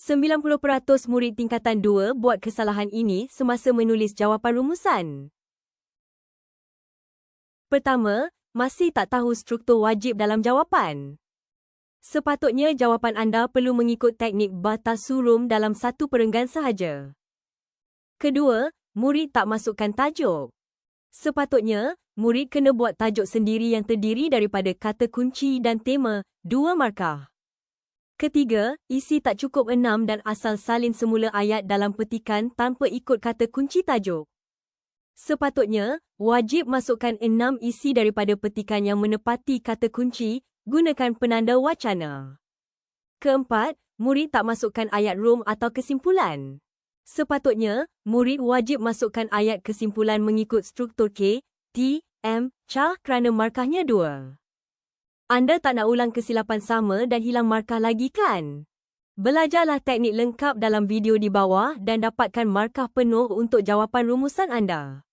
90% murid tingkatan 2 buat kesalahan ini semasa menulis jawapan rumusan. Pertama, masih tak tahu struktur wajib dalam jawapan. Sepatutnya jawapan anda perlu mengikut teknik batas surum dalam satu perenggan sahaja. Kedua, murid tak masukkan tajuk. Sepatutnya, murid kena buat tajuk sendiri yang terdiri daripada kata kunci dan tema, 2 markah. Ketiga, isi tak cukup 6 dan asal salin semula ayat dalam petikan tanpa ikut kata kunci tajuk. Sepatutnya, wajib masukkan 6 isi daripada petikan yang menepati kata kunci, gunakan penanda wacana. Keempat, murid tak masukkan ayat rom atau kesimpulan. Sepatutnya, murid wajib masukkan ayat kesimpulan mengikut struktur K, T, M, CH kerana markahnya 2. Anda tak nak ulang kesilapan sama dan hilang markah lagi kan? Belajarlah teknik lengkap dalam video di bawah dan dapatkan markah penuh untuk jawapan rumusan anda.